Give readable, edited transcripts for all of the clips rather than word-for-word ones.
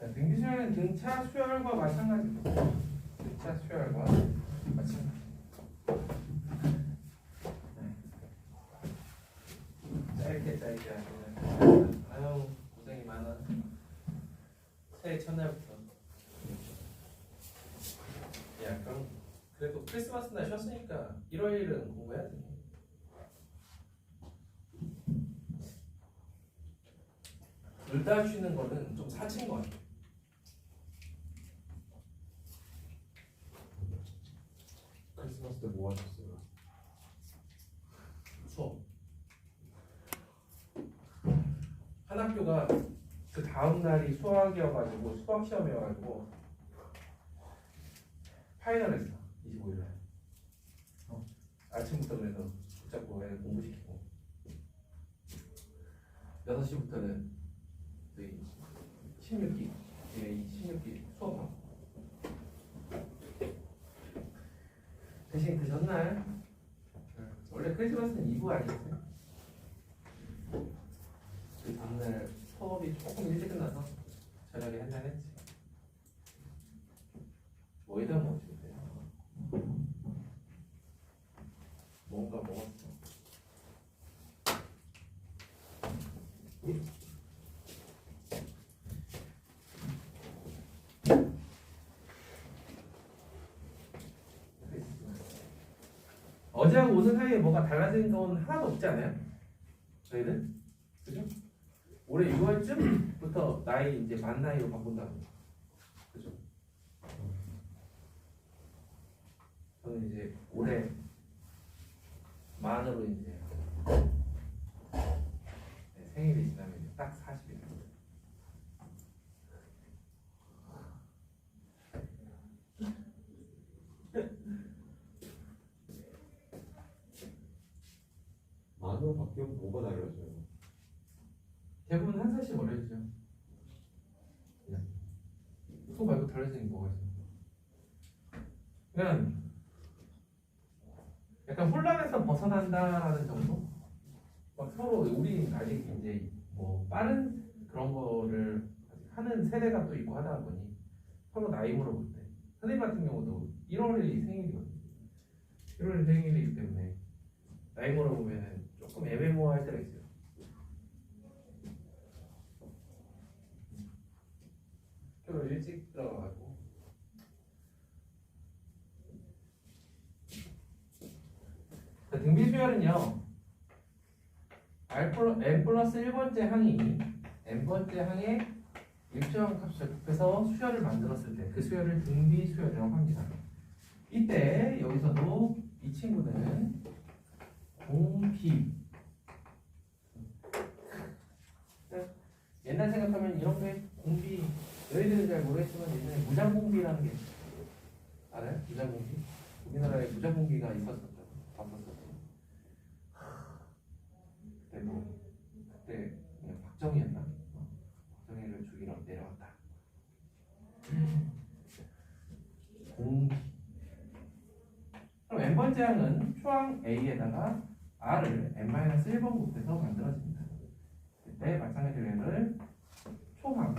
자, 등비수열은 등차 수열과 마찬가지입니다. 등차 수열과 마찬가지. 짧게 하시면 아유 고생이 많아. 새해 첫날부터. 야 그럼 그래도 크리스마스 날 쉬었으니까 1월 1일은 공부해야 돼. 둘 다 쉬는 거는 좀 사치인 것 같아. 크리스마스 때 뭐 하셨어요? 수업. 한 학교가 그 다음 날이 수학이어가지고 수학 시험이어가지고 파이널 했어. 25일 날. 아침부터 그래서 붙잡고 애들 공부시키고 6시부터는 16기 16기 수업하고 대신 그 전날 원래 크리스마스는 2부 아니었어요? 그 전날 수업이 조금 일찍 끝나서 저녁에 한잔 했지. 뭐이다 먹었지 그때. 뭔가 먹었어. 어제하고 오늘 사이에 뭐가 달라진 건 하나도 없지 않아요? 저희는? 그죠? 올해 6월쯤부터 나이 이제 만 나이로 바꾼다고. 그죠? 저는 이제 올해 만으로 이제 생일이 지나면 이제 딱 40일. 만으로 바뀌면 뭐가 달라져요? 대부분 한 살씩 어려지죠. 그냥 그거 말고 달라지는 게 뭐가 있어요? 그냥 약간 혼란에서 벗어난다라는 정도? 막 서로 우리 아직 이제 뭐 빠른 그런 거를 하는 세대가 또 있고 하다 보니 서로 나이 물어볼 때 선생님 같은 경우도 1월이 생일이거든요. 1월이 생일이기 때문에 나이 물어보면 조금 애매모호할 때가 있어요. 학교를 일찍 들어가가지고 등비수열은요 n 플러스 1번째 항이 n번째 항의 일정 값을 곱해서 수열을 만들었을 때 그 수열을 등비수열이라고 합니다. 이때 여기서도 이 친구는 공비. 옛날 생각하면 이런 게 공비 너희들은 잘 모르겠지만 예전에 무장공비라는 게 알아요? 무장공비? 우리나라에 무장공비가 있었었죠. 봤었었죠. 그때 뭐 그때 그냥 박정희였나? 박정희를 죽이러 내려왔다. 공비. 그럼 n번째 항은 초항 A에다가 R을 n-1번 곱해서 만들어집니다. 그때 마찬가지로 얘를 초항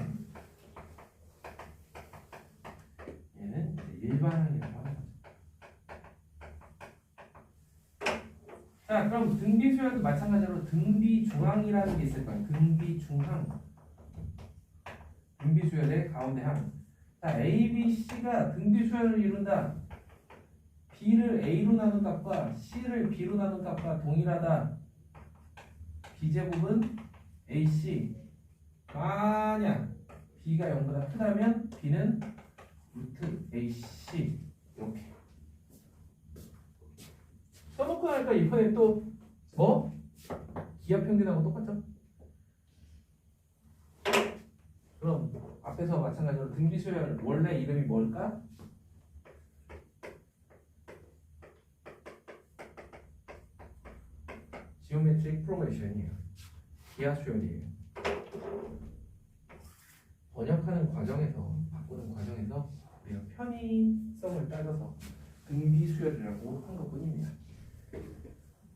얘는 일반항이라고 하는 거죠. 자, 그럼 등비수열도 마찬가지로 등비중항이라는 게 있을 거예요. 등비중항. 등비수열의 가운데 항. 자, A, B, C가 등비수열을 이룬다. B를 A로 나눈 값과 C를 B로 나눈 값과 동일하다. B제곱은 AC. 만약 B가 0보다 크다면 B는 루트 AC. 이렇게. 써놓고 나니까 이번에 또 뭐? 기하 평균하고 똑같죠? 그럼 앞에서 마찬가지로 등비수열 원래 이름이 뭘까? 지오메트릭 프로그레션이에요. 기하 수열이에요. 번역하는 과정에서 바꾸는 과정에서 우리가 편의성을 따져서 등비수열이라고 한 것뿐입니다.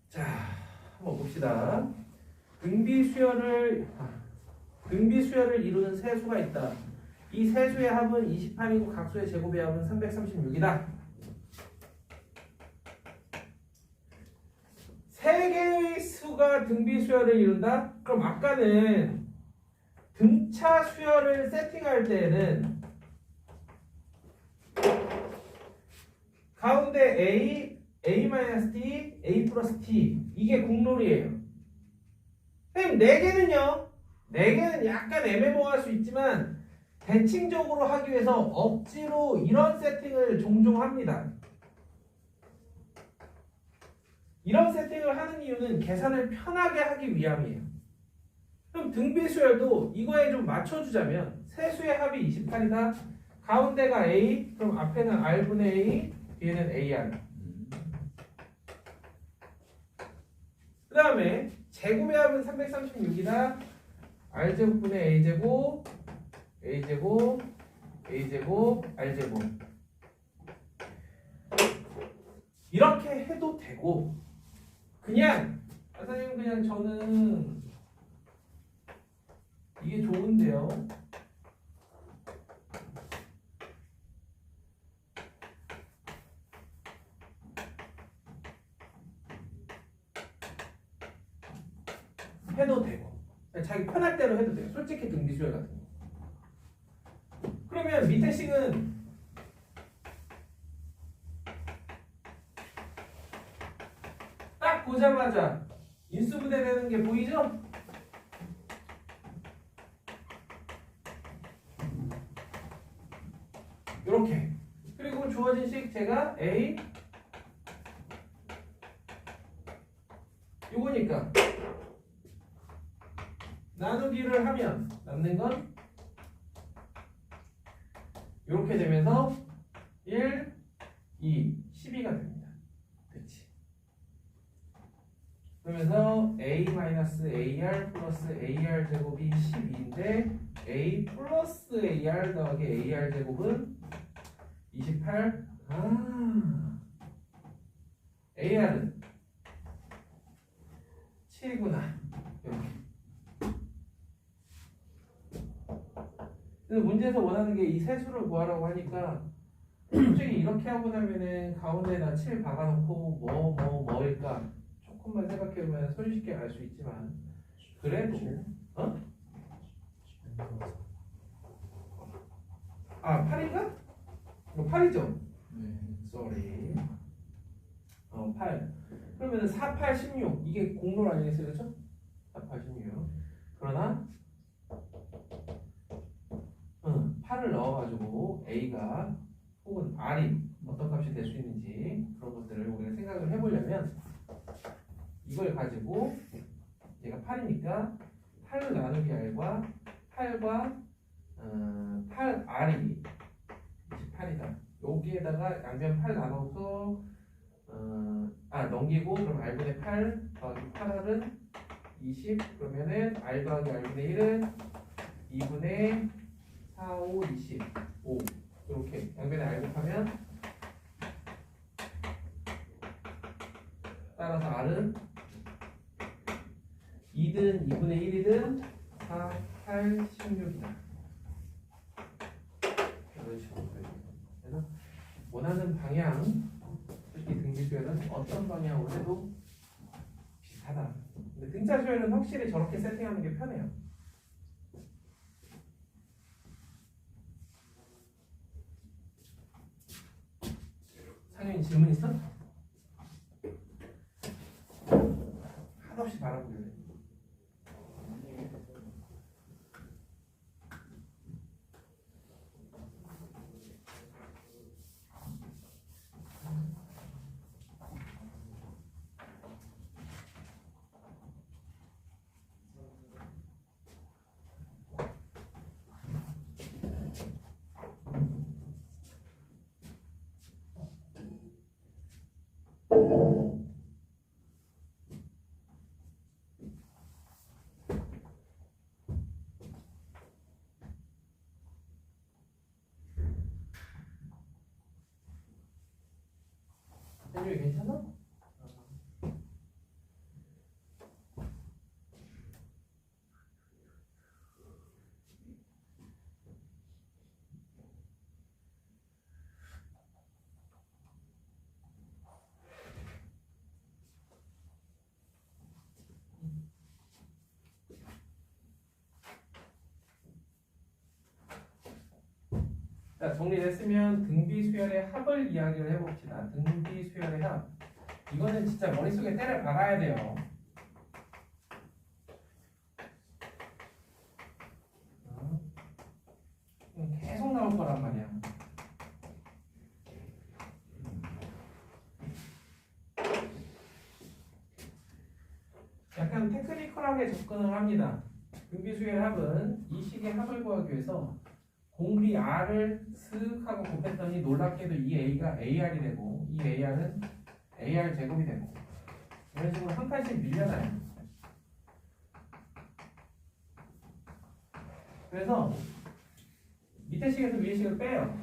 자, 한번 봅시다. 등비수열을 이루는 세 수가 있다. 이 세수의 합은 28이고 각수의 제곱의 합은 336이다. 세 개의 수가 등비수열을 이룬다? 그럼 아까는 등차 수열을 세팅할 때는 가운데 A-D, A 플러스 T 이게 국룰이에요. 선생님 4개는요? 4개는 약간 애매모호할 수 있지만 대칭적으로 하기 위해서 억지로 이런 세팅을 종종 합니다. 이런 세팅을 하는 이유는 계산을 편하게 하기 위함이에요. 그럼 등비수열도 이거에 좀 맞춰주자면 세수의 합이 28이다. 가운데가 A, 그럼 앞에는 R분의 A, 뒤에는 AR. 그 다음에 제곱의 합은 336이다. R제곱분의 A제곱, A제곱, A제곱, R제곱. 이렇게 해도 되고 그냥 선생님 그냥 저는 이게 좋은데요. 해도 되고 자기 편할 대로 해도 돼요. 솔직히 등비수열 같은 거. 그러면 밑에 식은 딱 보자마자 인수분해 되는 게 보이죠? 이렇게. 그리고 주어진 식 제가 A 요거니까 나누기를 하면 남는 건 이렇게 되면서 1, 2, 12가 됩니다. 그렇지. 그러면서 A-AR 플러스 AR 제곱이 12인데 A 플러스 AR 더하기 AR 제곱은 28. AR은 7이구나. 이렇게. 그래서 문제에서 원하는 게 이 세수를 구하라고 하니까 솔직히 이렇게 하고 나면은 가운데에다 7 박아놓고 뭐일까 조금만 생각해보면 손쉽게 알 수 있지만 그래도 어? 아 8인가? 이거 8이죠? 네. sorry 8 그러면은 4, 8, 16 이게 공롤 아니겠어요? 그렇죠? 4, 8, 16 그러나 8을 넣어가지고 A가 혹은 R이 어떤 값이 될 수 있는지 그런 것들을 우리가 생각을 해보려면 이걸 가지고 얘가 8이니까 8 나누기 R과 8과 8R이 28이다. 여기에다가 양변 8 나눠서 넘기고 그럼 R분의 8 더하기 8R은 20 그러면은 R 더하기 R분의 1은 2분의 4, 5, 25 이렇게 양변에 R 곱하면 따라서 R은 2든 2분의 1이든 4, 8, 16이다. 이런 식으로 그래서 원하는 방향 솔직히 등비수열은 어떤 방향으로 해도 비슷하다. 근데 등차수열은 확실히 저렇게 세팅하는 게 편해요. 상현이 질문 있어? 하도 없이 바라보길래. 현준이 괜찮아? 자, 정리됐으면 등비 수열의 합을 이야기를 해봅시다. 등비 수열의 합. 이거는 진짜 머릿속에 때려 박아야 돼요. 계속 나올 거란 말이야. 약간 테크니컬하게 접근을 합니다. 등비수열의 합은 이 식의 합을 구하기 위해서 공비 R을 슥 하고 곱했더니 놀랍게도 이 A가 AR이 되고 이 AR은 AR 제곱이 되고 이런 식으로 한 칸씩 밀려나요. 그래서 밑에 식에서 위에 식을 빼요.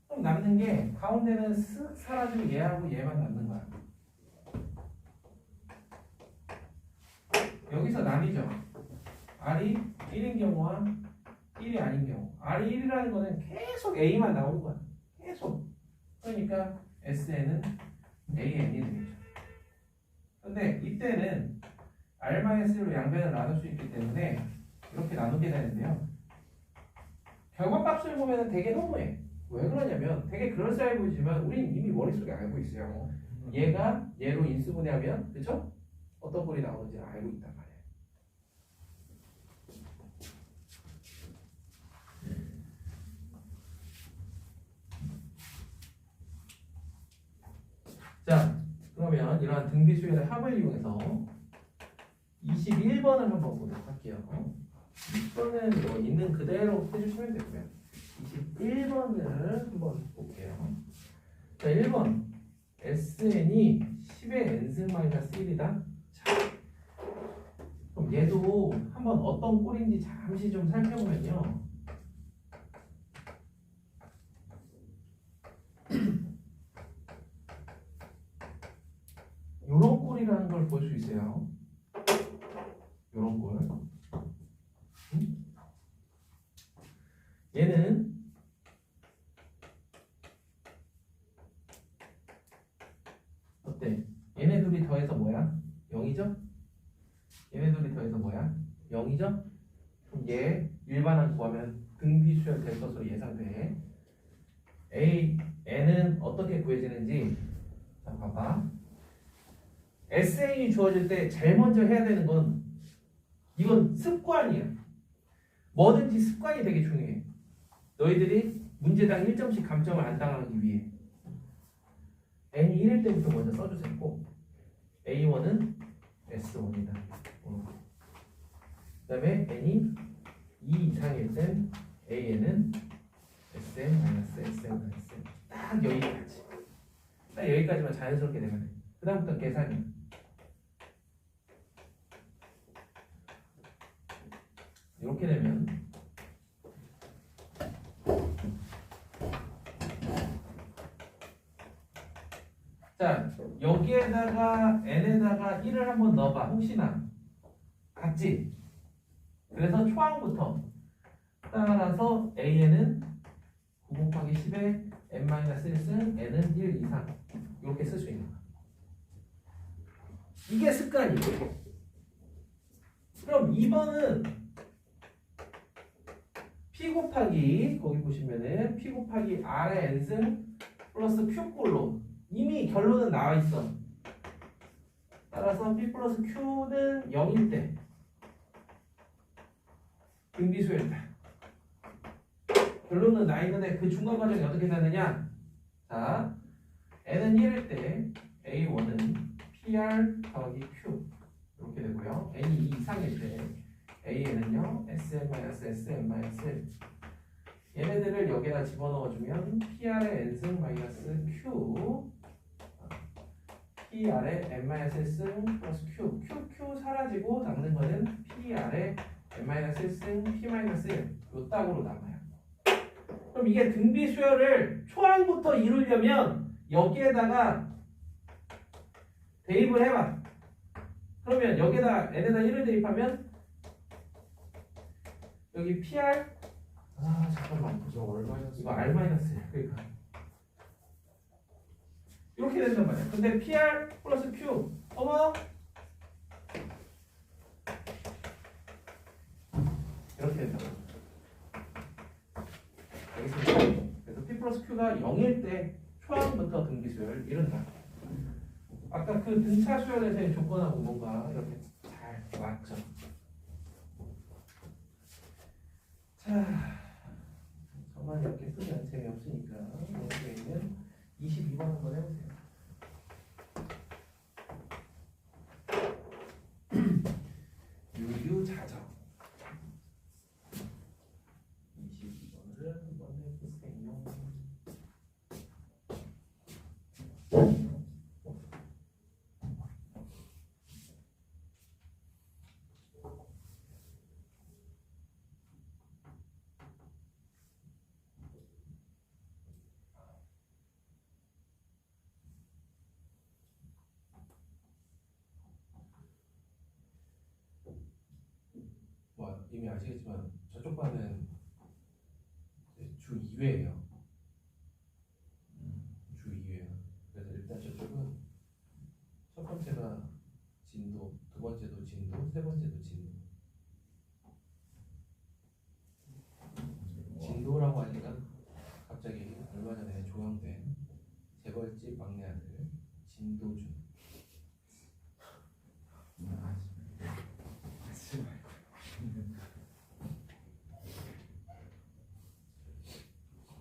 그럼 남는 게 가운데는 슥 사라지고 얘하고 얘만 남는 거야. 여기서 나뉘죠. R이 1인 경우와 1이 아닌 경우. R이 1이라는 거는 계속 A만 나오는 거야. 계속. 그러니까 SN은 AN이 되겠죠. 근데 이때는 R-1로 양변을 나눌 수 있기 때문에 이렇게 나누게 되는데요. 결과값을 보면 되게 너무해. 왜 그러냐면 되게 그럴싸해 보이지만 우린 이미 머릿속에 알고 있어요. 얘가 얘로 인수분해하면 그쵸? 어떤 꼴이 나오는지 알고 있단 말이에요. 자, 그러면 이러한 등비수열의 합을 이용해서 21번을 한번 보도록 할게요. 6번은 뭐 있는 그대로 해주시면 되고요. 21번을 한번 볼게요. 자, 1번 SN이 10의 n승 마이너스 1이다. 자, 그럼 얘도 한번 어떤 꼴인지 잠시 좀 살펴보면요. 요런 꼴이라는 걸 볼 수 있어요. 요런 꼴. 얘는 어때? 얘네 둘이 더해서 뭐야? 0이죠? 얘네 둘이 더해서 뭐야? 0이죠? 그럼 얘 일반항 구하면 등비수열 될 것으로 예상돼. n은 어떻게 구해지는지 자 봐봐. SN이 주어질 때 제일 먼저 해야 되는 건 이건 습관이야. 뭐든지 습관이 되게 중요해. 너희들이 문제당 1점씩 감점을 안 당하기 위해 n이 1일 때부터 먼저 써주셨고 A1은 S1이다. 그 다음에 n이 2 이상일 땐 AN은 SM-SM-SM 딱 여기까지. 딱 여기까지만 자연스럽게 되면 돼. 그 다음부터 계산이야. 이렇게 되면 자 여기에다가 n에다가 1을 한번 넣어봐. 혹시나 같지? 그래서 초항부터 따라서 AN은 9 곱하기 10에 n-1승 n은 1 이상 이렇게 쓸 수 있는 거야. 이게 습관이고 그럼 2번은 P 곱하기 거기 보시면은 P 곱하기 R의 n승 플러스 Q꼴로 이미 결론은 나와 있어. 따라서 P 플러스 Q는 0일 때 등비수열이다. 결론은 나 있는데 그 중간 과정이 어떻게 되느냐? 자, n은 1일 때 A1은 PR 더하기 Q 이렇게 되고요. n이 2 이상일 때 AN은요 SM-SM-1 얘네들을 여기다 집어넣어주면 PR의 n승 마이너스 Q PR의 n-1승 플러스 Q QQ 사라지고 남는 거는 PR의 n-1승 P-1 요 딱으로 남아요. 그럼 이게 등비수열을 초항부터 이루려면 여기에다가 대입을 해봐. 그러면 여기에다 n에다 1을 대입하면 여기 PR 잠깐만 저 얼마였어? 이거 R-야. 그러니까 이렇게 된단 말이야. 근데 PR 플러스 Q 어머 이렇게 된단 말이야. 플러스 Q가 0일 때 초항부터 등비수열 이른다. 아까 그 등차 수열에서의 조건하고 뭔가 이렇게 잘 맞죠. 자, 저만 이렇게 쓰면 재미없으니까 여기에 있는 22번 한번 해보세요. 유유자적 22번을 한번 해보세요. 뭐 이미 아시겠지만 저쪽 반은 이제 주 2회예요. 주 2회. 그래서 일단 저쪽은 첫 번째가 진도, 두 번째도 진도, 세 번째도 진도. 진도라고 하니까 갑자기 얼마 전에 조형된 재벌집 막내 아들 진도준.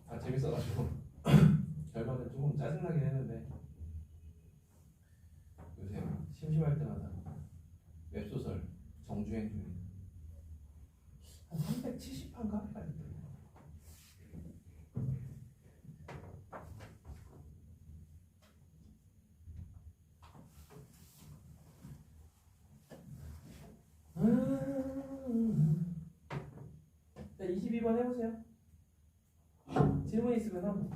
아 재밌어가지고 결말은 조금 짜증나긴 했는데 요새 심심할 때마다 웹소설 정주행 중입니다. 한 370판가? 자, 22번 해보세요. 질문 있으면 하고.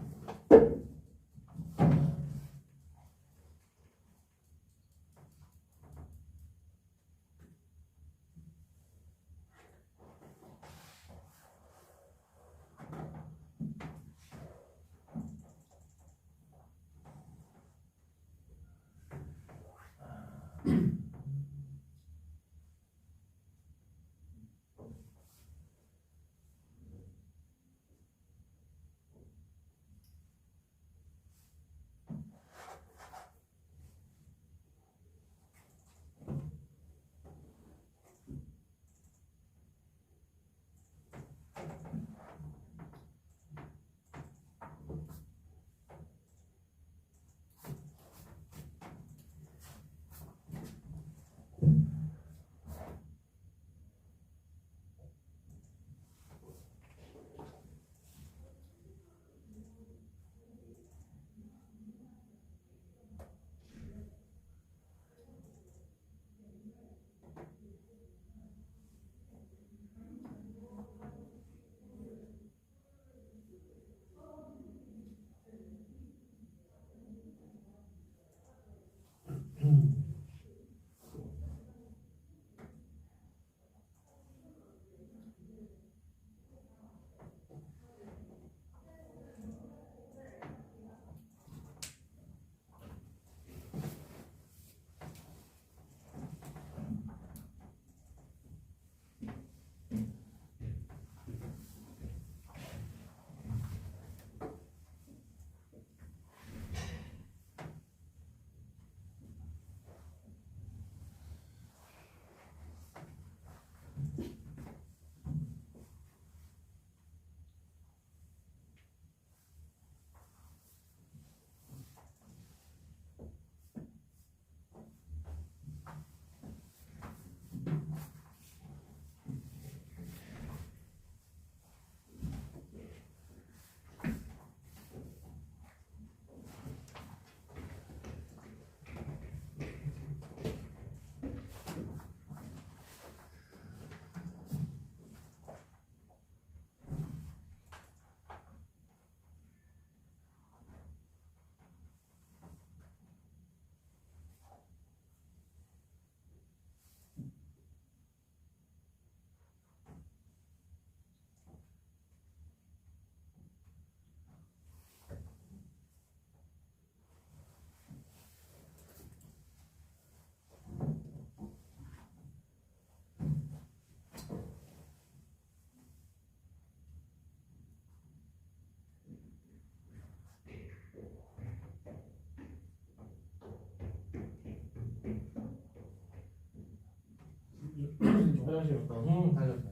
화장실 갔다 다녔어요.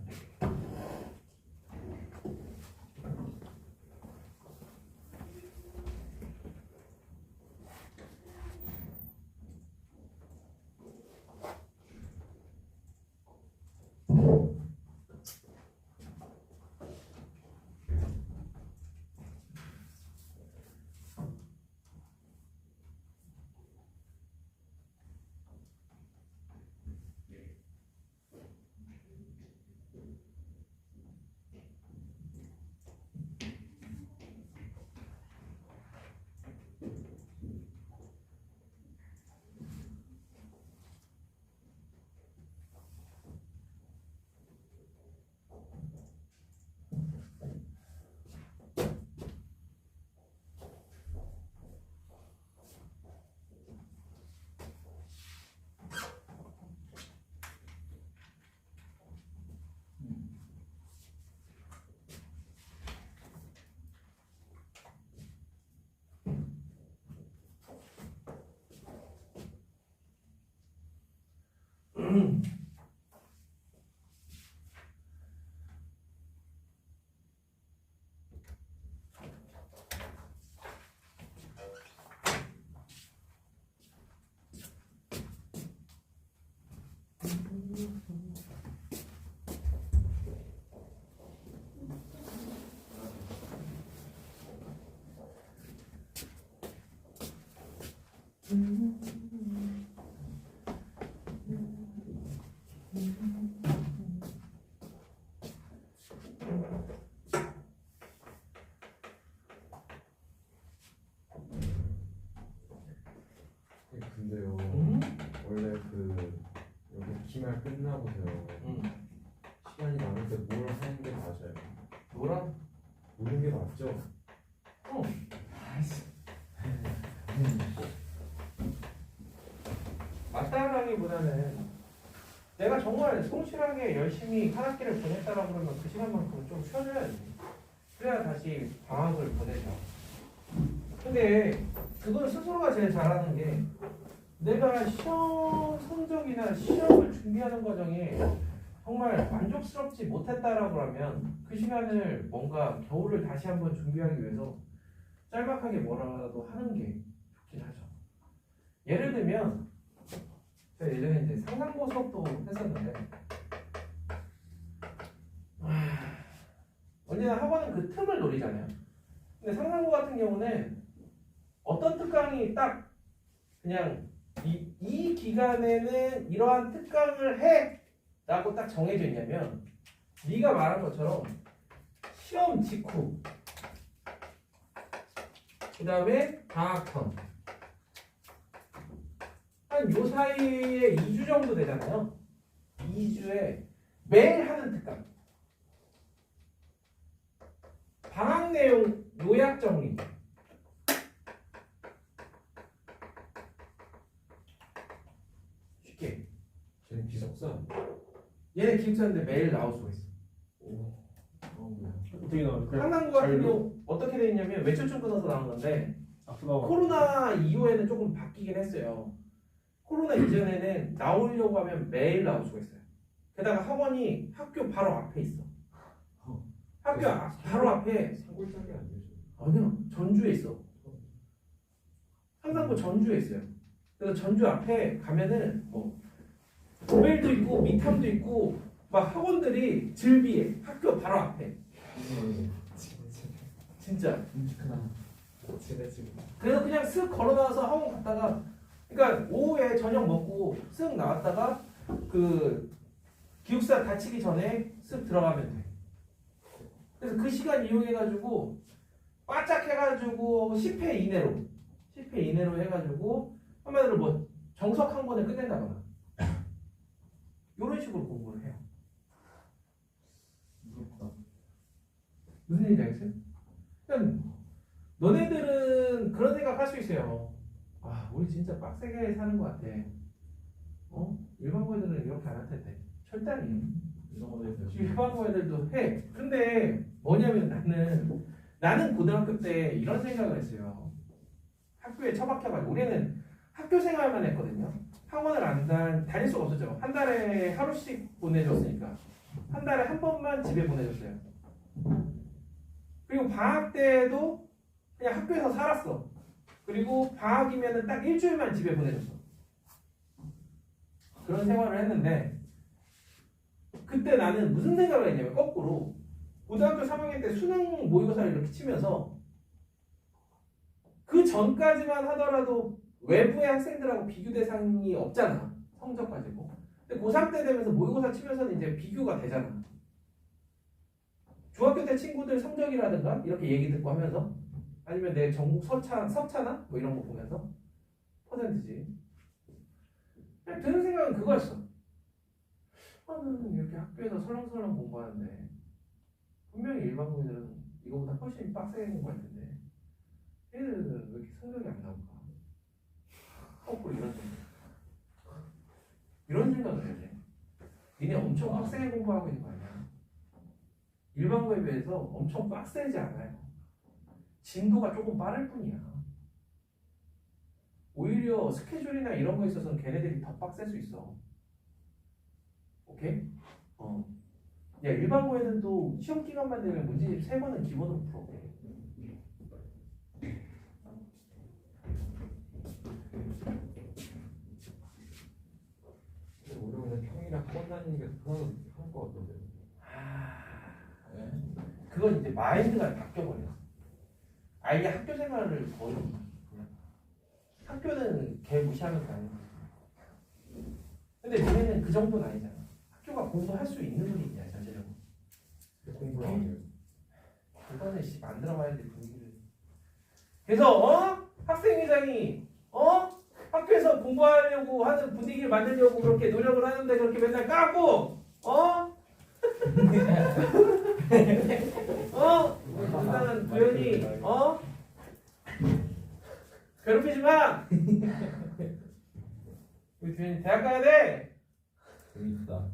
근데요 원래 여기 기말 끝나고서요 시간이 남을 때 뭘 하는 게 맞아요? 뭐라? 노는 게 맞죠? 맞다라기보다는 내가 정말 성실하게 열심히 한 학기를 보냈다라고 그러면 그 시간만큼은 좀 쉬어줘야지. 그래야 다시 방학을 보내죠. 근데 그걸 스스로가 제일 잘하는 게 내가 시험 성적이나 시험을 준비하는 과정에 정말 만족스럽지 못했다라고 하면 그 시간을 뭔가 겨울을 다시 한번 준비하기 위해서 짤막하게 뭐라도 하는 게 좋긴 하죠. 예를 들면 제가 예전에 이제 상상고 수업도 했었는데 언제나 학원은 그 틈을 노리잖아요. 근데 상상고 같은 경우는 어떤 특강이 딱 그냥 이 기간에는 이러한 특강을 해 라고 딱 정해져 있냐면 네가 말한 것처럼 시험 직후 그 다음에 방학턴 한 요 사이에 2주 정도 되잖아요. 2주에 매일 하는 특강 방학 내용 요약 정리 쉽게 쟤는 기숙사 얘네 기숙사인데 매일 나올 수가 있어. 어떻게 나와요? 상당고 같은 경우 어떻게 돼 있냐면 외출증 끊어서 나온 건데 앞으로 코로나 이후에는 조금 바뀌긴 했어요. 코로나 이전에는 나오려고 하면 매일 나올 수가 있어요. 게다가 학원이 학교 바로 앞에 있어. 학교 바로 앞에 산골짜기 아니에요? 아니야 전주에 있어. 상당고 전주에 있어요. 그래서 전주 앞에 가면은 뭐 도벨도 있고 미탐도 있고 막 학원들이 즐비해 학교 바로 앞에 진짜. 제가 지금 그래서 그냥 쓱 걸어나와서 학원 갔다가 그러니까 오후에 저녁 먹고 쓱 나왔다가 그 기숙사 닫히기 전에 쓱 들어가면 돼. 그래서 그 시간 이용해가지고 바짝 해가지고 10회 이내로 해가지고 한마디로 뭐 정석 한 번에 끝낸다거나 이런 식으로 공부를 해요. 무슨 얘기인지 알겠어요? 그러니까 너네들은 그런 생각 할 수 있어요. 아, 우리 진짜 빡세게 사는 것 같아. 일반고 애들은 이렇게 안 할 텐데. 절대 아니에요. 일반고 애들도 해. 근데 뭐냐면 나는 고등학교 때 이런 생각을 했어요. 학교에 처박혀가지고 우리는 학교 생활만 했거든요. 학원을 안 다닐 수가 없었죠. 한 달에 하루씩 보내줬으니까 한 달에 한 번만 집에 보내줬어요. 그리고 방학 때도 그냥 학교에서 살았어. 그리고 방학이면은 딱 일주일만 집에 보내줬어. 그런 생활을 했는데 그때 나는 무슨 생각을 했냐면 거꾸로 고등학교 3학년 때 수능 모의고사를 이렇게 치면서 그 전까지만 하더라도 외부의 학생들하고 비교 대상이 없잖아. 성적 가지고. 근데 고3 때 되면서 모의고사 치면서는 이제 비교가 되잖아. 중학교 때 친구들 성적이라든가 이렇게 얘기 듣고 하면서 아니면 내 전국 석차나 뭐 이런 거 보면서 퍼센트지. 그냥 드는 생각은 그거였어. 나는 이렇게 학교에서 설렁설렁 공부하는데 분명히 일반고들은 이거보다 훨씬 빡세게 공부할 텐데 얘들은 왜 이렇게 성적이 안 나올까? 거꾸로 이런 생각을 해야 돼. 니네 엄청 빡세게 공부하고 있는 거 아니야? 일반고에 비해서 엄청 빡세지 않아요. 진도가 조금 빠를 뿐이야. 오히려 스케줄이나 이런 거에 있어서는 걔네들이 더 빡셀 수 있어. 오케이? 야, 일반고에는 또 시험 기간만 되면 문제집 3번은 기본으로 풀어. 우리 그냥 평일에 학원 다니는 게 편할 것 같던데. 그건 이제 마인드가 바뀌어버려. 아예 학교 생활을 거의 그냥 학교는 개 무시하면서 다니는 거지. 근데 너네는 그 정도는 아니잖아. 학교가 공부할 수 있는 분위기야 전체적으로. 공부를 안 해요. 그거는 만들어봐야 될 분위기를. 그래서 학생회장이 학교에서 공부하려고 하는 분위기를 만들려고 그렇게 노력을 하는데 그렇게 맨날 까고 일단은 도현이 괴롭히지 마. 우리 도현이 대학 가야 돼. 재밌다.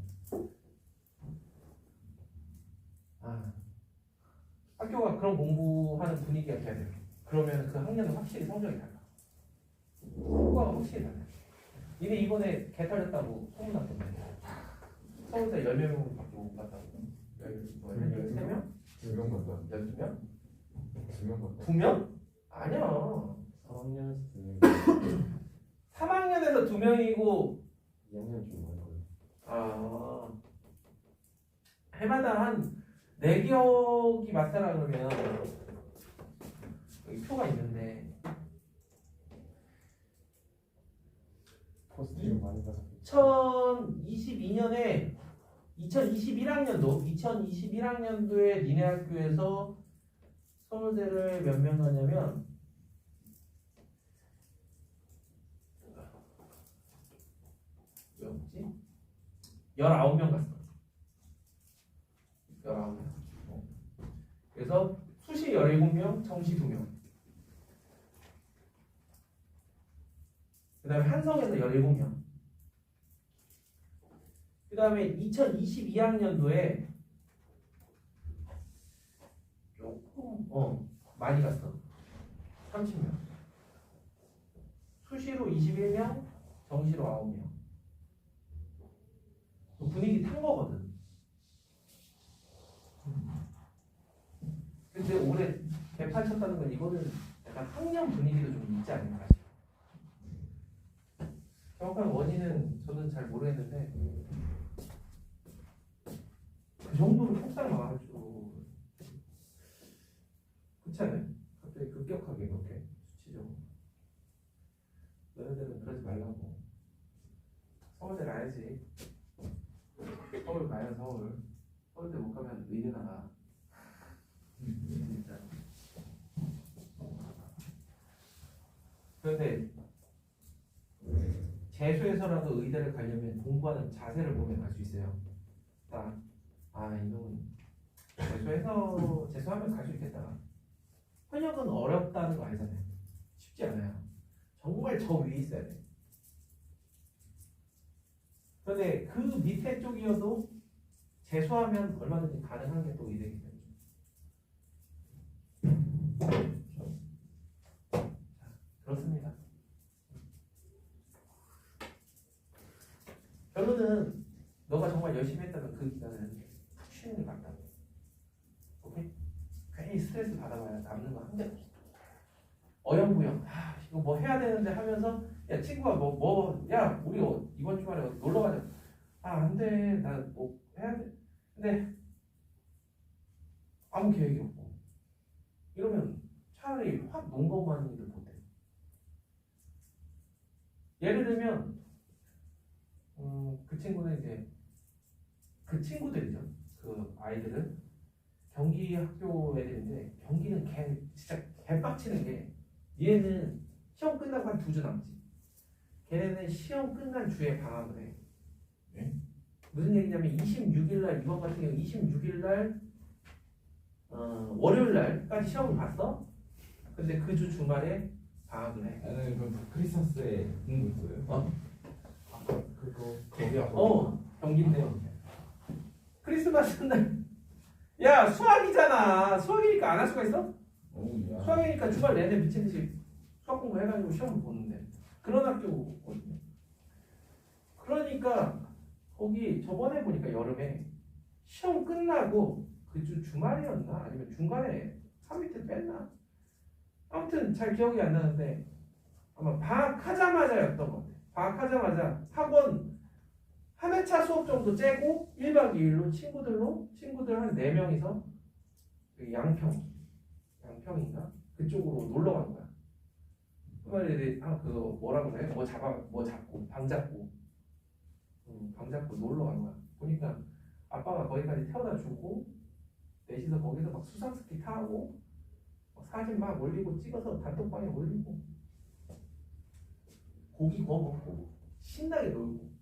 학교가 그런 공부하는 분위기가 돼야 돼. 그러면 그 학년은 확실히 성적이 달라. 효과가 확실히 달라. 니네 이번에 개 털렸다고 소문났던데. 서울대 10몇 명밖에 못 갔다고. 13명? 2명 간다. 12명? 2명 간다. 2명? 아니야. 3학년에서 2명. 3학년에서 2명이고 2학년 좀 많이 걸려. 해마다 한 내 기억이 맞다라 그러면 여기 표가 있는데 포스팅 많이 받아. 2022년에 2021학년도에 니네 학교에서 서울대를 몇 명 가냐면 몇 없지? 19명 갔어. 19명. 그래서 수시 17명, 정시 2명. 그 다음에 한성에서 17명. 그 다음에 2022학년도에 조금 많이 갔어. 30명. 수시로 21명, 정시로 9명. 분위기 탄 거거든. 근데 올해 개판 쳤다는 건 이거는 약간 학년 분위기도 좀 있지 않나 싶어. 정확한 원인은 저는 잘 모르겠는데 그 정도로 폭삭 나와가지고 그렇지 않아요? 갑자기 급격하게 그렇게 수치적으로. 너희들은 그러지 말라고. 서울대 가야지. 서울 가야 서울. 서울대 못 가면 의대 나가. 진짜. 그런데 재수해서라도 의대를 가려면 공부하는 자세를 보면 알 수 있어요. 딱 이놈은 재수하면 갈 수 있겠다. 현역은 어렵다는 거 알잖아요. 쉽지 않아요. 정말 저 위에 있어야 돼. 그런데 그 밑에 쪽이어도 재수하면 얼마든지 가능한 게 또 의대이기 때문에. 자, 그렇습니다. 이거는 너가 정말 열심히 했다면 그 기간은 푹 쉬는 게 맞다고. 오케이? 괜히 스트레스 받아봐야 남는 거 한 대 없어. 어영부영. 아 이거 뭐 해야 되는데 하면서 야 친구가 야 우리 이번 주말에 어디 놀러 가자. 아 안 돼. 나 뭐 해야 돼. 근데 아무 계획이 없고 이러면 차라리 확 농거만이도 못해. 예를 들면 그 친구는 이제 그 친구들이죠. 그 아이들은 경기 학교 애들인데 경기는 진짜 개빡치는 게 얘는 시험 끝나고 한 2주 남지. 걔네는 시험 끝난 주에 방학을 해. 네? 무슨 얘기냐면 26일 날 이번 같은 경우 26일 날 월요일 날까지 시험을 봤어. 근데 그 주 주말에 방학을 해. 나는 그럼 크리스마스에 공부했어요. 아까 그거 거기야. 경기인데 크리스마스 날 야 수학이잖아. 수학이니까 안 할 수가 있어? 야. 수학이니까 주말 내내 미친 듯이 수학 공부 해가지고 시험을 보는데 그런 학교거든요. 그러니까 거기 저번에 보니까 여름에 시험 끝나고 그 주 주말이었나 아니면 중간에 하루 이틀 뺐나? 아무튼 잘 기억이 안 나는데 아마 방학하자마자였던 것 같아요. 방학하자마자 학원 한 회차 수업 정도 째고 1박 2일로 친구들 한 4명이서 그 양평인가? 그쪽으로 놀러 간 거야. 그 말이 그거 뭐라 그래? 뭐 잡고 방 잡고 놀러 간 거야. 보니까 아빠가 거기까지 태워다 주고 넷이서 거기서 막 수상스키 타고 사진 막 올리고 찍어서 단톡방에 올리고 고기 구워 먹고 신나게 놀고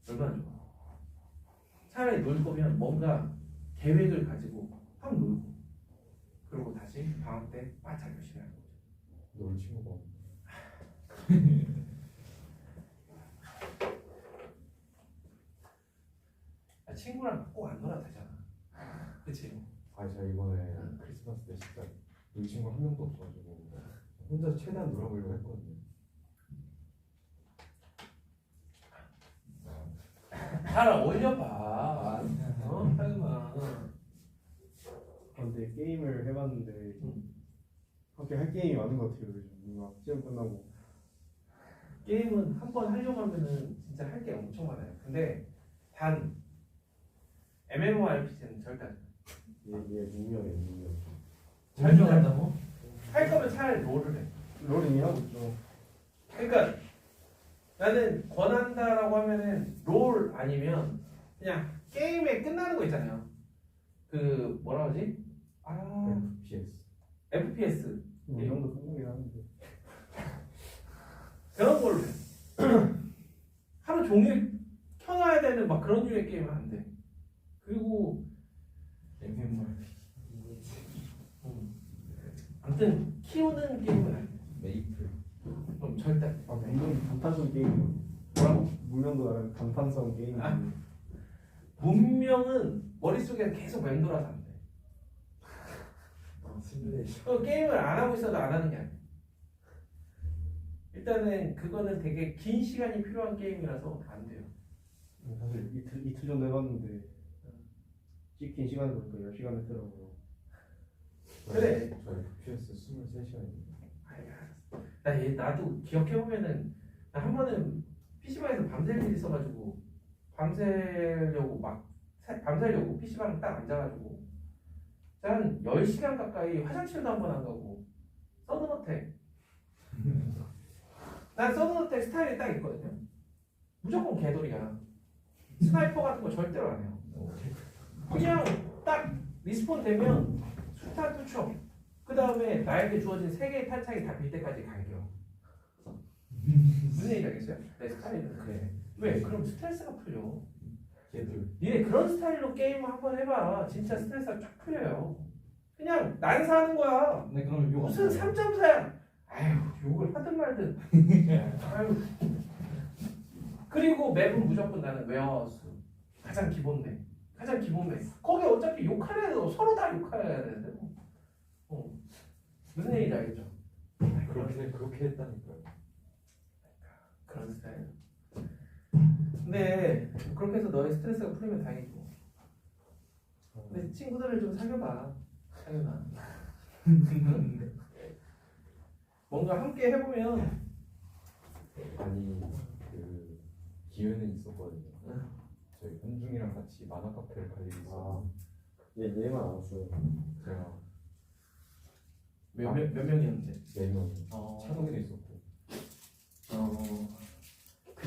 얼마나 좋아. 차라리 놀 거면 뭔가 계획을 가지고 확 놀고 그리고 다시 방학 때 바짝 열심히 하는 거죠. 놀 친구가 없네. 친구랑 꼭 안 놀아도 되잖아. 그치? 아 제가 이번에 크리스마스 때 진짜 놀 친구 한 명도 없어가지고 혼자 최대한 놀아보려고 했거든요. 잘 어울려봐. 하지마. 근데 게임을 해봤는데 그렇게 할 게임이 많은 것 같아요. 요즘 뭔가 시험 끝나고 게임은 한 번 하려고 하면은 진짜 할 게 엄청 많아요. 근데 단 MMORPG는 절대 안 돼. 얘 문명이에요. 잘 좋아한다고? 할 거면 차라리 롤을 해. 롤 이미 하고 있죠. 그러니까 나는 권한다라고 하면은 롤 아니면 그냥 게임에 끝나는 거 있잖아요. 그 뭐라 그러지? FPS 이 정도 끝나긴 하는데 그런 걸로 해. 하루 종일 켜놔야 되는 막 그런 류의 게임은 안 돼. 그리고 MMORPG 아무튼 키우는 게임은 안 돼. 메이플 그럼 절대 안 돼. 물론 단판성 게임 뭐라고? 물론도 나름 단판성 게임 문명은 머릿속에 계속 맴돌아서 안 돼. 시뮬레이션. 게임을 안 하고 있어도 안 하는 게 아니야. 일단은 그거는 되게 긴 시간이 필요한 게임이라서 안 돼요. 사실 이틀 정도 해봤는데 찍힌 시간을 보니까 10시간 했더라고요. 그래. 저 FPS 23시간입니다. 나도 기억해보면은 나 한 번은 PC방에서 밤샐 일이 있어가지고 밤새려고 PC방 딱 앉아가지고 한 10시간 가까이 화장실도 한 번 안 가고 서든어택 난 서든어택 스타일이 딱 있거든요. 무조건 개돌이야. 스나이퍼 같은 거 절대로 안 해요. 그냥 딱 리스폰 되면 수탄 투척 그 다음에 나에게 주어진 3개의 탄창이 다 빌 때까지 갈겨. 무슨 얘기 알겠어요? 내 스타일은 그래. 왜? 그럼 스트레스가 풀려. 걔들 니네 그런 스타일로 게임을 한번 해봐. 진짜 스트레스가 쫙 풀려요. 그냥 난사하는 거야. 네 그럼 욕 무슨 3.4야. 아유 욕을 하든 말든. 아유. 그리고 맵은 무조건 나는 웨어하우스. 가장 기본 맵. 거기 어차피 욕하려도 서로 다 욕해야 되는데. 무슨 얘기인지 알겠죠? 그렇게 했다니까요. 그런 스타일. 근데 그렇게 해서 너의 스트레스가 풀리면 다행이고. 근데 친구들을 좀 사귀어봐. 사귀어봐. 뭔가 함께 해보면 아니 그 기회는 있었거든요. 저희 현중이랑 같이 만화 카페를 갈 일이 있어. 얘만 알았어요. 제가 몇 명이었는데? 4명 어. 찬웅이도 있었고.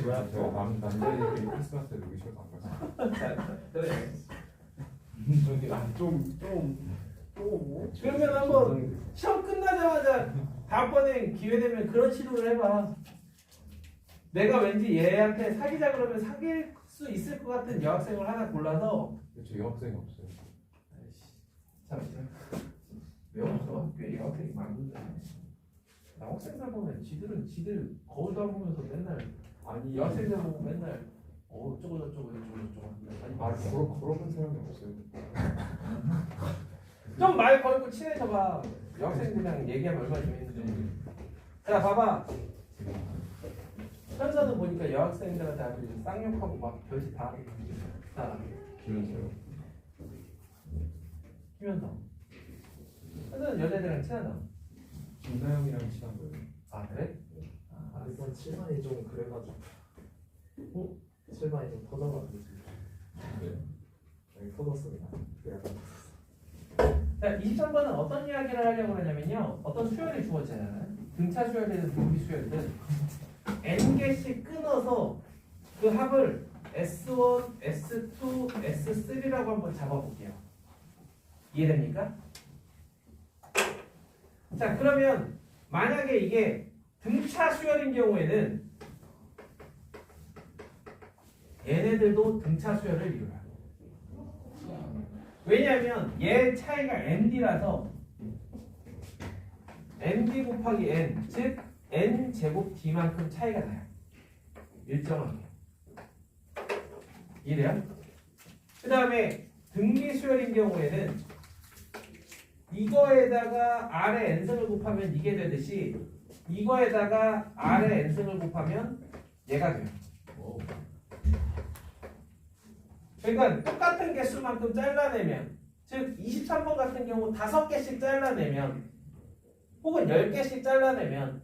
뭐야? 제가 남자애들끼리 크리스마스 때 놀기 싫어서 안 갔어요. 그래. 좀 그러면 한번 시험 끝나자마자 다음번에 기회 되면 그런 시도를 해봐. 내가 왠지 얘한테 사귀자 그러면 사귈 수 있을 것 같은 여학생을 하나 골라서. 저 여학생이 없어요. 잠시만. 왜 없어? 학교에 여학생이 많은데. 남학생들 보면 지들 거울도 안 보면서 맨날 아니 여학생들 보고 맨날 어쩌고 저쩌고 한다. 아니 아 그런 사람이 없어요. 좀 말 걸고 친해져봐. 여학생들이랑 얘기하면 얼마나 재밌는데. 자 봐봐. 현서는 보니까 여학생들한테 아주 쌍욕하고 막 별짓 다 김현서요. 키면서. 현서는 여자들이랑 친하다. 김나영이랑 친한 거예요. 아 그래? 아, 이번 7반이 좀 그래가지고 7반이 좀 터져가지고 네. 여기 터졌습니다. 약간 자 23번은 어떤 이야기를 하려고 그러냐면요. 어떤 수열이 주어지잖아요. 등차 수열이든 등비 수열이든 n개씩 끊어서 그 합을 S1, S2, S3라고 한번 잡아볼게요. 이해됩니까? 자 그러면 만약에 이게 등차 수열인 경우에는 얘네들도 등차 수열을 이루어요. 왜냐하면 얘 차이가 nd라서 nd 곱하기 n, 즉 n 제곱 d만큼 차이가 나요. 일정하게. 이해돼요? 그 다음에 등비 수열인 경우에는 이거에다가 r의 n승을 곱하면 이게 되듯이 이거에다가 r의 n승을 곱하면 얘가 돼요. 그러니까 똑같은 개수만큼 잘라내면, 즉 23번 같은 경우 5개씩 잘라내면 혹은 10개씩 잘라내면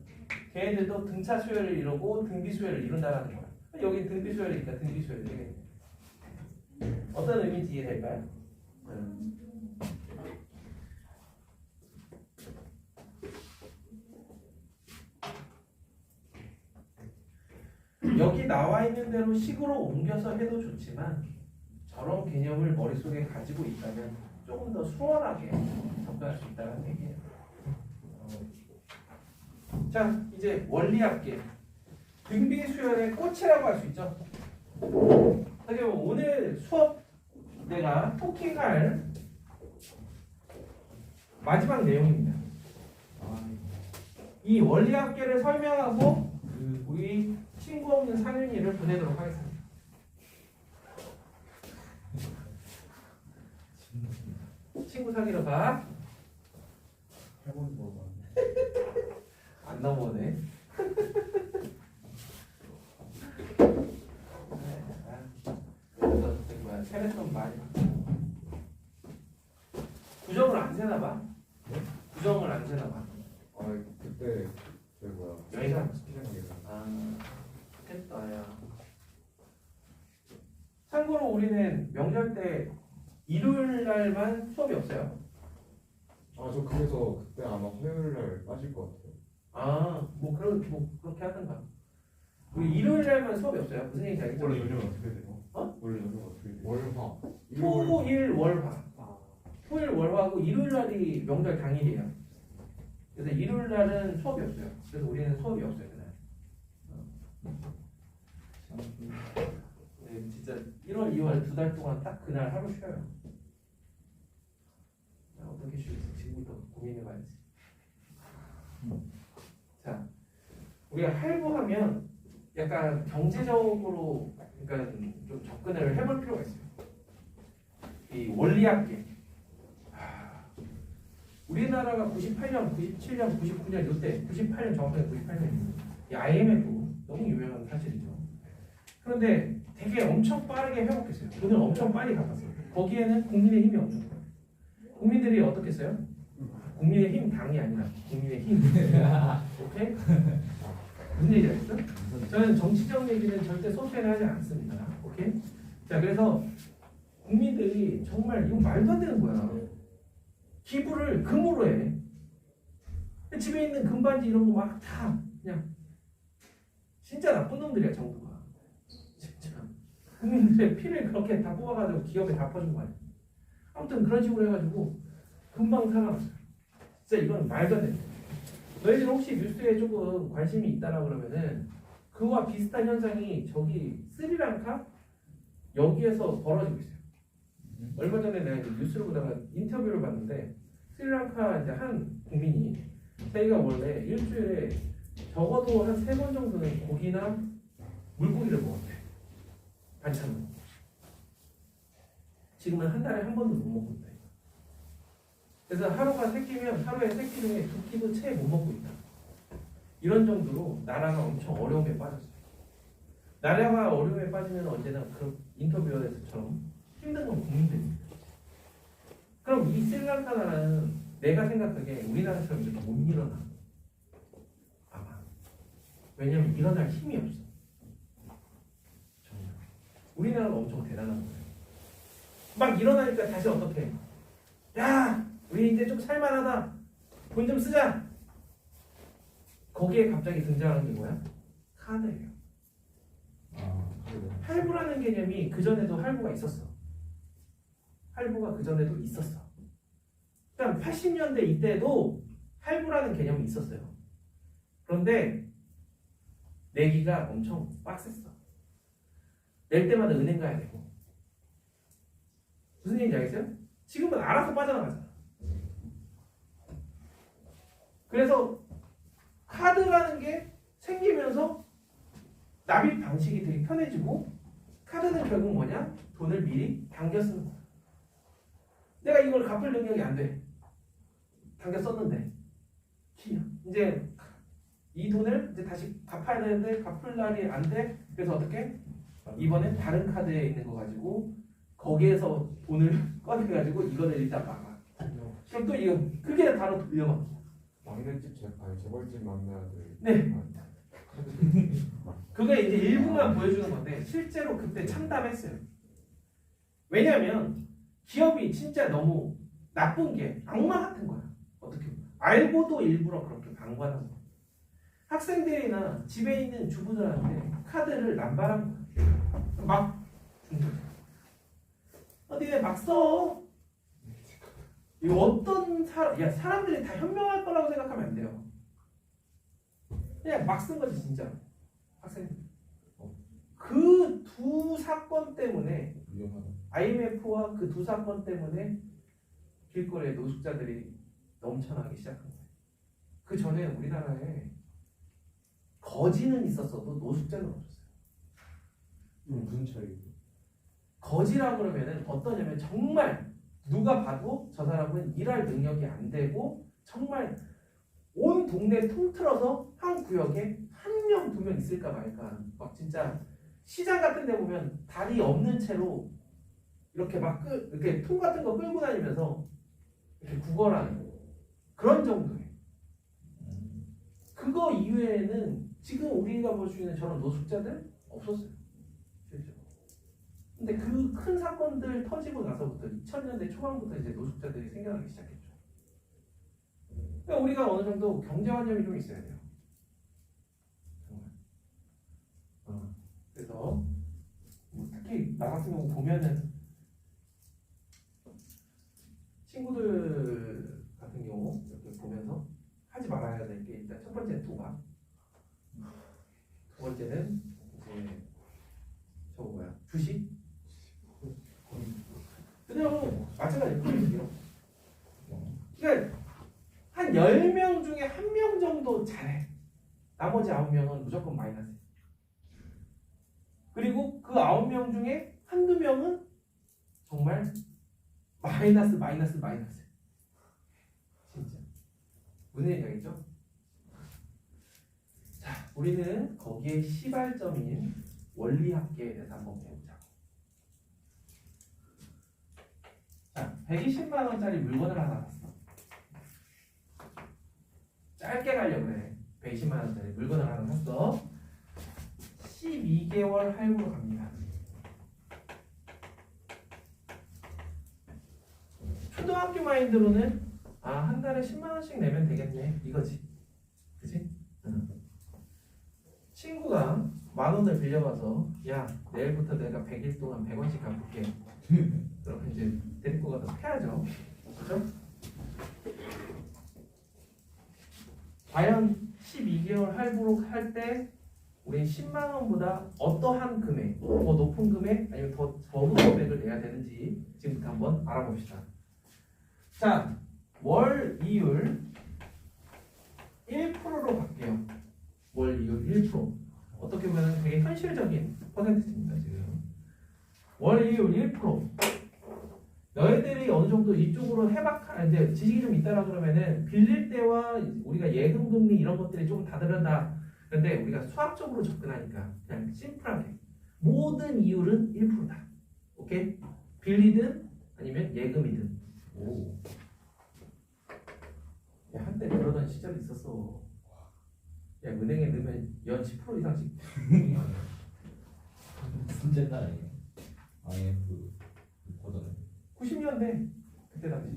걔네들도 등차 수열을 이루고 등비 수열을 이룬다는 거야. 여기 등비 수열이니까 등비 수열이 되겠네. 어떤 의미인지 이해될까요? 여기 나와 있는 대로 식으로 옮겨서 해도 좋지만 저런 개념을 머릿속에 가지고 있다면 조금 더 수월하게 접근할 수 있다는 얘기예요. 자, 이제 원리합계. 등비 수열의 꽃이라고 할 수 있죠. 그리고 오늘 수업 내가 토킹할 마지막 내용입니다. 이 원리합계를 설명하고 우리 친구 없는 상윤이를 보내도록 하겠습니다. 친구 사귀러 가. 해본 거 안 넘어오네. 그래서 저기 뭐야 세뱃돈 많이 받고. 구정을 안 세나 봐. 구정을 안 세나 봐. 아 그때 저기 뭐야 여행을 스키장이랑 아, 좋겠다 야. 참고로 우리는 명절 때 일요일 날만 수업이 없어요. 아저 그래서 그때 아마 화요일 날 빠질 것 같아요. 아, 뭐 그렇게 하든가. 우리 일요일 날만 수업이 없어요. 무슨 얘기인지 알겠죠? 원래 요즘은 어떻게 돼요? 어? 원래 요즘은 어떻게 돼요? 월화 토, 일, 월화. 아, 토일, 월화하고 일요일 날이 명절 당일이에요. 그래서 일요일 날은 수업이 없어요. 그래서 우리는 수업이 없어요 그날. 네, 진짜 1월, 2월 2달 동안 딱 그날 하루 쉬어요. 어떻게 쉬울지 지금부터 고민해봐야지. 자, 우리가 할부하면 약간 경제적으로 그러니까 좀 접근을 해볼 필요가 있어요. 이 원리합계. 우리나라가 98년, 97년, 99년 이때 98년 정확하게 98년 이 IMF 너무 유명한 사실이죠. 그런데 되게 엄청 빠르게 회복했어요. 돈을 엄청 빨리 갚았어요. 거기에는 국민의 힘이 엄청 커요. 국민들이 어떻게 써요? 국민의 힘 당이 아니라 국민의 힘. 오케이? 무슨 얘기 알겠어? 저는 정치적 얘기는 절대 소수에는 하지 않습니다. 오케이? 자, 그래서 국민들이 정말 이거 말도 안 되는 거야. 기부를 금으로 해. 집에 있는 금반지 이런 거 막 다 그냥 진짜 나쁜 놈들이야 정부가. 진짜 국민들의 피를 그렇게 다 뽑아가지고 기업에 다 퍼준 거 아니야. 아무튼 그런 식으로 해가지고 금방 살아났어요. 진짜 이건 말도 안 돼. 너희들 혹시 뉴스에 조금 관심이 있다라 그러면은 그와 비슷한 현상이 저기 스리랑카 여기에서 벌어지고 있어요. 얼마 전에 내가 이제 뉴스를 보다가 인터뷰를 봤는데 스리랑카 이제 한 국민이 자기가 원래 일주일에 적어도 한 3번 정도는 고기나 물고기를 먹었대. 반찬으로. 지금은 한 달에 한 번도 못 먹고 있다. 그래서 하루가 3끼면 하루에 3끼 중에 2끼도 채 못 먹고 있다. 이런 정도로 나라가 엄청 어려움에 빠졌어요. 나라가 어려움에 빠지면 언제나 그런 인터뷰에서처럼 힘든 건 국민들입니다. 그럼 이 스리랑카 나라는 내가 생각하기에 우리나라처럼 이렇게 못 일어나. 아마. 왜냐면 일어날 힘이 없어. 정말. 우리나라가 엄청 대단한 거예요. 막 일어나니까 다시 어떻게? 야, 우리 이제 좀 살만하다. 돈 좀 쓰자. 거기에 갑자기 등장하는 게 뭐야? 카드예요. 할부라는 개념이 그 전에도 할부가 있었어. 할부가 그 전에도 있었어. 그러니까 80년대 이때도 할부라는 개념이 있었어요. 그런데 내기가 엄청 빡셌어. 낼 때마다 은행 가야 되고. 무슨 얘기인지 알겠어요? 지금은 알아서 빠져나가잖아. 그래서 카드라는 게 생기면서 납입 방식이 되게 편해지고 카드는 결국 뭐냐? 돈을 미리 당겨 쓰는 거야. 내가 이걸 갚을 능력이 안 돼. 당겨 썼는데 이제 이 돈을 이제 다시 갚아야 되는데 갚을 날이 안 돼. 그래서 어떻게? 이번엔 다른 카드에 있는 거 가지고 거기에서 돈을 꺼내가지고 이거를 일단 막아. 그럼 또 이거 그게 바로 돌려막기. 막내집 재벌집 막내 아들. 네. 그게 이제 일부만 보여주는 건데 실제로 그때 참담했어요. 왜냐하면 기업이 진짜 너무 나쁜 게 악마 같은 거야. 어떻게 보면. 알고도 일부러 그렇게 방관한 거야. 학생들이나 집에 있는 주부들한테 카드를 남발한 거야. 막 준 거야. 니네 막 써. 이거 어떤 사람들이 다 현명할 거라고 생각하면 안 돼요. 그냥 막 쓴 거지 진짜. 학생들. 그 두 사건 때문에 IMF와 그 두 사건 때문에 길거리에 노숙자들이 넘쳐나기 시작한 거예요. 그 전에 우리나라에 거지는 있었어도 노숙자는 없었어요. 무슨 차이? 거지라 그러면은 어떠냐면 정말 누가 봐도 저 사람은 일할 능력이 안 되고 정말 온 동네 통틀어서 한 구역에 한 명, 두 명 있을까 말까. 막 진짜 시장 같은 데 보면 다리 없는 채로 이렇게 막 이렇게 통 같은 거 끌고 다니면서 이렇게 구걸하는 그런 정도예요. 그거 이외에는 지금 우리가 볼 수 있는 저런 노숙자들 없었어요. 실제로. 근데 그 큰 사건들 터지고 나서부터 2000년대 초반부터 이제 노숙자들이 생겨나기 시작했죠. 그러니까 우리가 어느 정도 경제관념이 좀 있어야 돼요. 그래서 뭐 특히 나 같은 경우 보면은 친구들 같은 경우 이렇게 보면서 하지 말아야 될 게 일단 첫 번째 도박, 두 번째는 이제 저거 뭐야 주식, 그냥 마찬가지예요. 그러니까 한 10명 중에 1명 정도 잘해. 나머지 9명은 무조건 마이너스. 그리고 그 9명 중에 한두 명은 정말 마이너스. 진짜. 무슨 얘기 알겠죠? 자, 우리는 거기에 시발점인 원리합계에 대해서 한번 배우자. 자, 120만 원짜리 물건을 하나 샀어. 짧게 가려고 그래. 120만 원짜리 물건을 하나 샀어. 12개월 할부로 갑니다. 초등학교 마인드로는 한 달에 10만 원씩 내면 되겠네 이거지. 그치? 응. 친구가 10,000원을 빌려가서 야 내일부터 내가 100일 동안 100원씩 갚을게. 그럼 이제 데리고 가서 패야죠. 그죠? 과연 12개월 할부로 할 때 우린 10만 원보다 어떠한 금액, 더 높은 금액 아니면 더 적은 금액을 내야 되는지 지금부터 한번 알아봅시다. 자, 월 이율 1%로 갈게요. 월 이율 1%. 어떻게 보면 되게 현실적인 퍼센트입니다, 지금. 월 이율 1%. 너희들이 어느 정도 이쪽으로 이제 지식이 좀 있다라 그러면은 빌릴 때와 우리가 예금 금리 이런 것들이 조금 다르다. 근데 우리가 수학적으로 접근하니까 그냥 심플하게 모든 이율은 1%다. 오케이? 빌리든 아니면 예금이든. 오. 야, 한때 그러던 시절이 있었어. 야, 은행에 넣으면 연 10% 이상씩. 무슨 옛날에 IMF 버전을 90년대 그때 당시.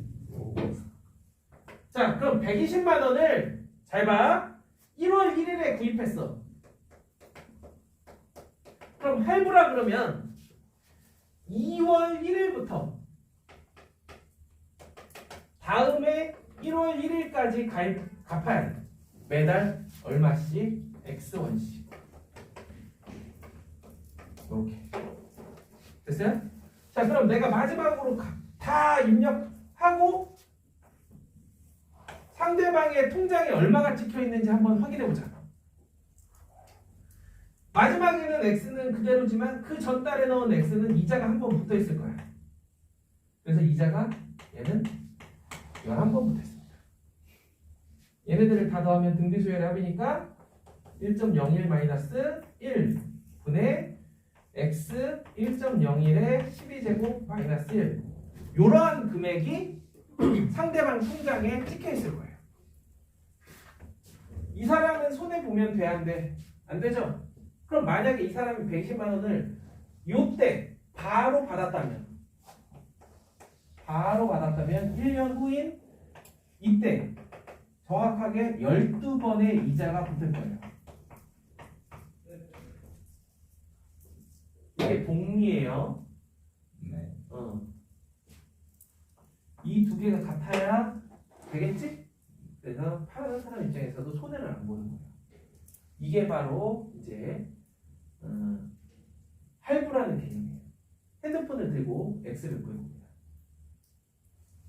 자, 그럼 120만 원을 잘 봐. 1월 1일에 구입했어. 그럼 할부라 그러면 2월 1일부터 다음에 1월 1일까지 갚아야 돼. 매달 얼마씩? X1씩. 이렇게. 됐어요? 자, 그럼 내가 마지막으로 다 입력하고 상대방의 통장에 얼마가 찍혀 있는지 한번 확인해 보자. 마지막에는 X는 그대로지만 그 전달에 넣은 X는 이자가 한 번 붙어 있을 거야. 그래서 이자가 얘는 11번 붙어 있습니다. 얘네들을 다 더하면 등비수열의 합이니까 1.01 마이너스 1 분의 X 1.01의 12제곱 마이너스 1. 이러한 금액이 상대방 통장에 찍혀 있을 거예요. 이 사람은 손해 보면 돼, 안 돼? 안 되죠? 그럼 만약에 이 사람이 120만 원을 요때 바로 받았다면 1년 후인 이때 정확하게 12번의 이자가 붙을 거예요. 이게 복리예요. 네. 이 두 개가 같아야 되겠지? 그래서 파는 사람 입장에서도 손해를 안 보는 거예요. 이게 바로 이제 할부라는 개념이에요. 핸드폰을 들고 X를 구해봅니다.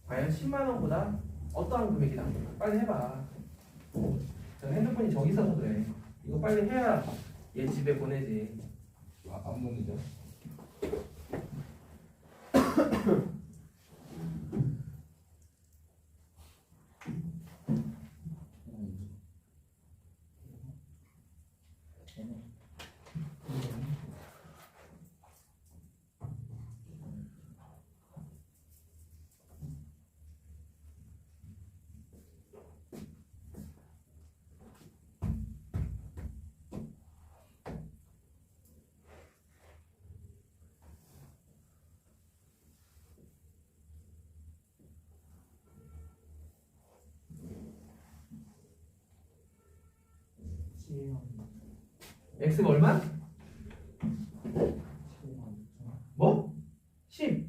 과연 10만 원보다 어떠한 금액이 나옵니까? 빨리 해봐. 저 핸드폰이 저기 있어서 그래. 이거 빨리 해야 얘 집에 보내지. 안문이죠. X가 얼마? 뭐? 10.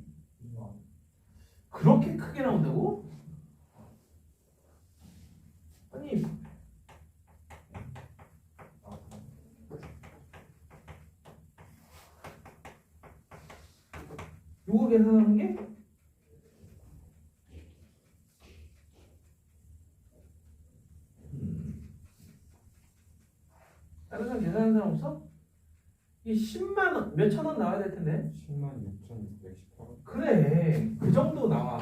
그렇게 크게 나온다고? 아니 요거 계산하는 게 다른 사람 계산하는 사람 없어? 이 10만 원, 몇천 원 나와야 될 텐데. 106,618원. 그래, 그 정도 나와.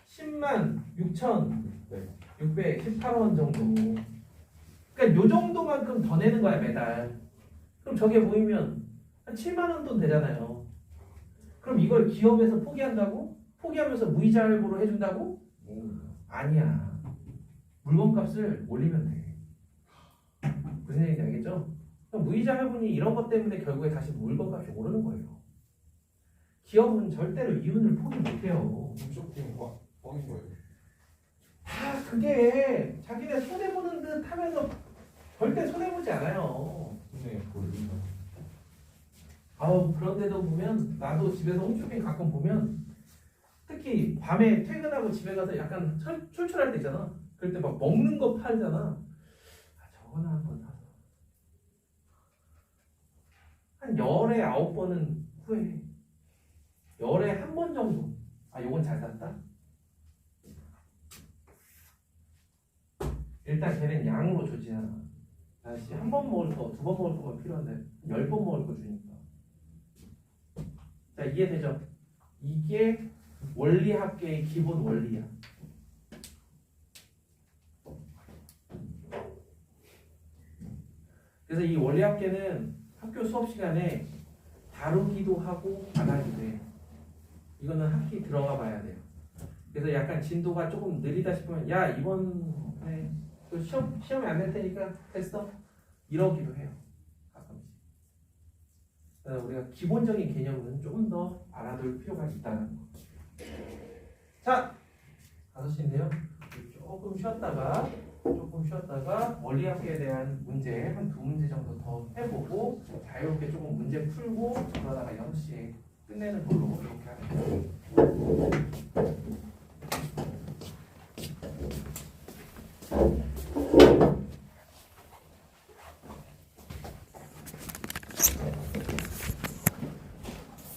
10만 6,618원 정도. 그러니까 요 정도만큼 더 내는 거야 매달. 그럼 저게 모이면 한 7만 원 돈 되잖아요. 그럼 이걸 기업에서 포기한다고? 포기하면서 무이자 할부로 해준다고? 아니야. 물건값을 올리면 돼. 무슨 얘기인지 알겠죠? 그럼 무이자 할부니 이런 것 때문에 결국에 다시 물건값이 오르는 거예요. 기업은 절대로 이윤을 포기 못해요. 홈쇼핑 뻥인 거예요. 다 그게 자기네 손해보는 듯 하면서 절대 손해보지 않아요. 근데 모르겠다. 아우 그런데도 보면 나도 집에서 홈쇼핑 가끔 보면 특히 밤에 퇴근하고 집에 가서 약간 출출할 때 있잖아. 그럴 때 막 먹는 거 팔잖아. 아, 저거나 한번 사서 한 열에 9번은 후회해. 열에 한 번 정도. 아 요건 잘 샀다. 일단 걔는 양으로 조지잖아. 아씨 한 번 먹을 거, 두 번 먹을 거가 필요한데 10번 먹을 거 주니까. 자 이해되죠? 이게 원리학계의 기본 원리야. 그래서 이 원리학계는 학교 수업 시간에 다루기도 하고 안 하기도 해. 이거는 학기 들어가 봐야 돼요. 그래서 약간 진도가 조금 느리다 싶으면 야 이번에 그 시험이 안 될 테니까 됐어 이러기도 해요. 가끔씩. 그래서 우리가 기본적인 개념은 조금 더 알아둘 필요가 있다는 거. 자 5시인데요. 조금 쉬었다가 원리학계에 대한 문제 한 2문제 정도 더 해보고 자유롭게 조금 문제 풀고 그러다가 6시에 끝내는 걸로